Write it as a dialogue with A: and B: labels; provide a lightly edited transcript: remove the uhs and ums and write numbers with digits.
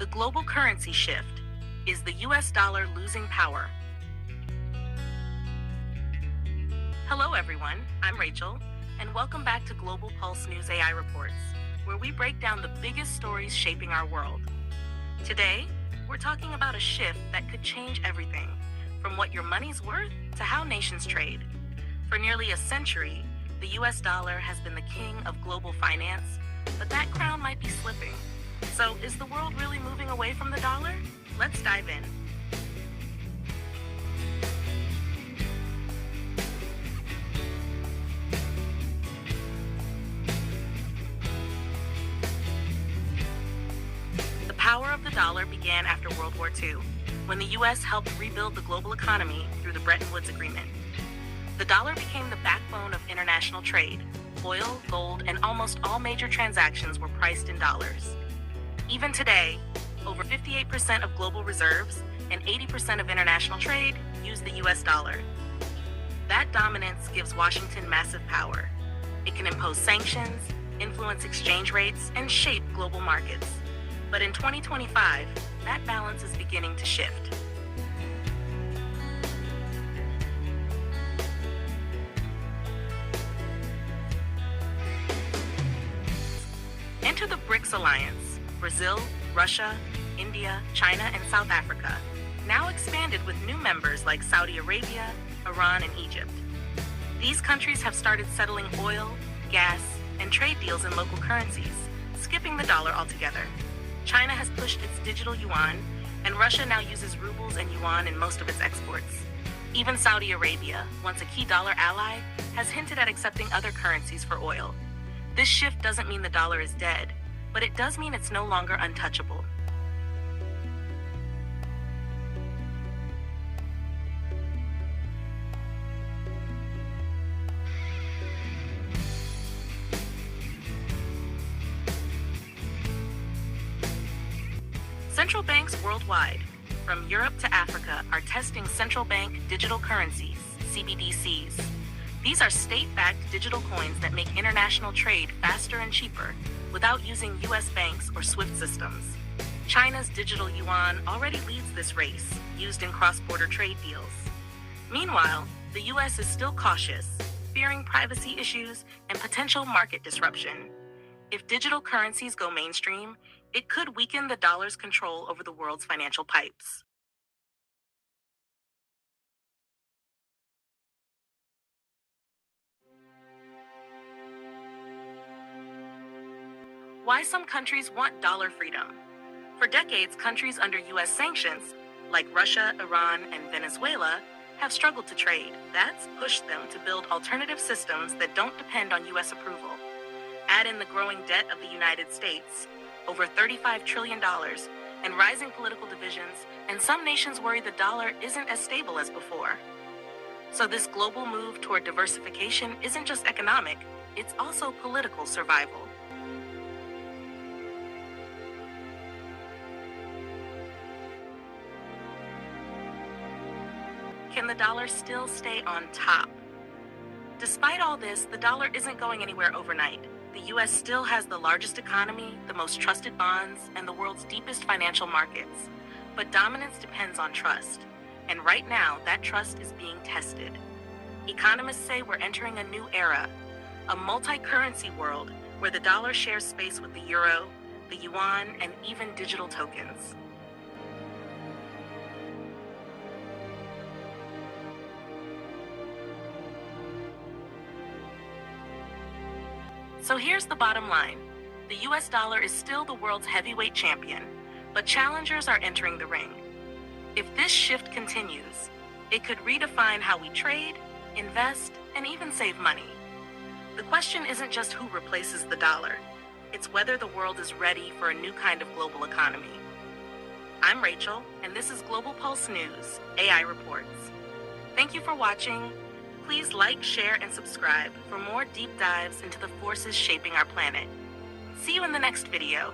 A: The global currency shift. Is the US dollar losing power? Hello, everyone. I'm Rachel, and welcome back to Global Pulse News AI Reports, where we break down the biggest stories shaping our world. Today, we're talking about a shift that could change everything, from what your money's worth to how nations trade. For nearly a century, the US dollar has been the king of global finance, but that crown might be slipping. So, is the world really moving away from the dollar? Let's dive in. The power of the dollar began after World War II, when the US helped rebuild the global economy through the Bretton Woods Agreement. The dollar became the backbone of international trade. Oil, gold, and almost all major transactions were priced in dollars. Even today, over 58% of global reserves and 80% of international trade use the US dollar. That dominance gives Washington massive power. It can impose sanctions, influence exchange rates, and shape global markets. But in 2025, that balance is beginning to shift. Enter the BRICS alliance: Brazil, Russia, India, China, and South Africa, now expanded with new members like Saudi Arabia, Iran, and Egypt. These countries have started settling oil, gas, and trade deals in local currencies, skipping the dollar altogether. China has pushed its digital yuan, and Russia now uses rubles and yuan in most of its exports. Even Saudi Arabia, once a key dollar ally, has hinted at accepting other currencies for oil. This shift doesn't mean the dollar is dead, but it does mean it's no longer untouchable. Central banks worldwide, from Europe to Africa, are testing central bank digital currencies, CBDCs. These are state-backed digital coins that make international trade faster and cheaper without using US banks or SWIFT systems. China's digital yuan already leads this race, used in cross-border trade deals. Meanwhile, the US is still cautious, fearing privacy issues and potential market disruption. If digital currencies go mainstream, it could weaken the dollar's control over the world's financial pipes. Why some countries want dollar freedom. For decades, countries under US sanctions, like Russia, Iran, and Venezuela, have struggled to trade. That's pushed them to build alternative systems that don't depend on US approval. Add in the growing debt of the United States, over $35 trillion, and rising political divisions, and some nations worry the dollar isn't as stable as before. So this global move toward diversification isn't just economic, it's also political survival. Can the dollar still stay on top? Despite all this, the dollar isn't going anywhere overnight. The US still has the largest economy, the most trusted bonds, and the world's deepest financial markets. But dominance depends on trust. And right now, that trust is being tested. Economists say we're entering a new era, a multi-currency world where the dollar shares space with the euro, the yuan, and even digital tokens. So here's the bottom line. The US dollar is still the world's heavyweight champion, but challengers are entering the ring. If this shift continues, it could redefine how we trade, invest, and even save money. The question isn't just who replaces the dollar, it's whether the world is ready for a new kind of global economy. I'm Rachel, and this is Global Pulse News, AI Reports. Thank you for watching. Please like, share, and subscribe for more deep dives into the forces shaping our planet. See you in the next video.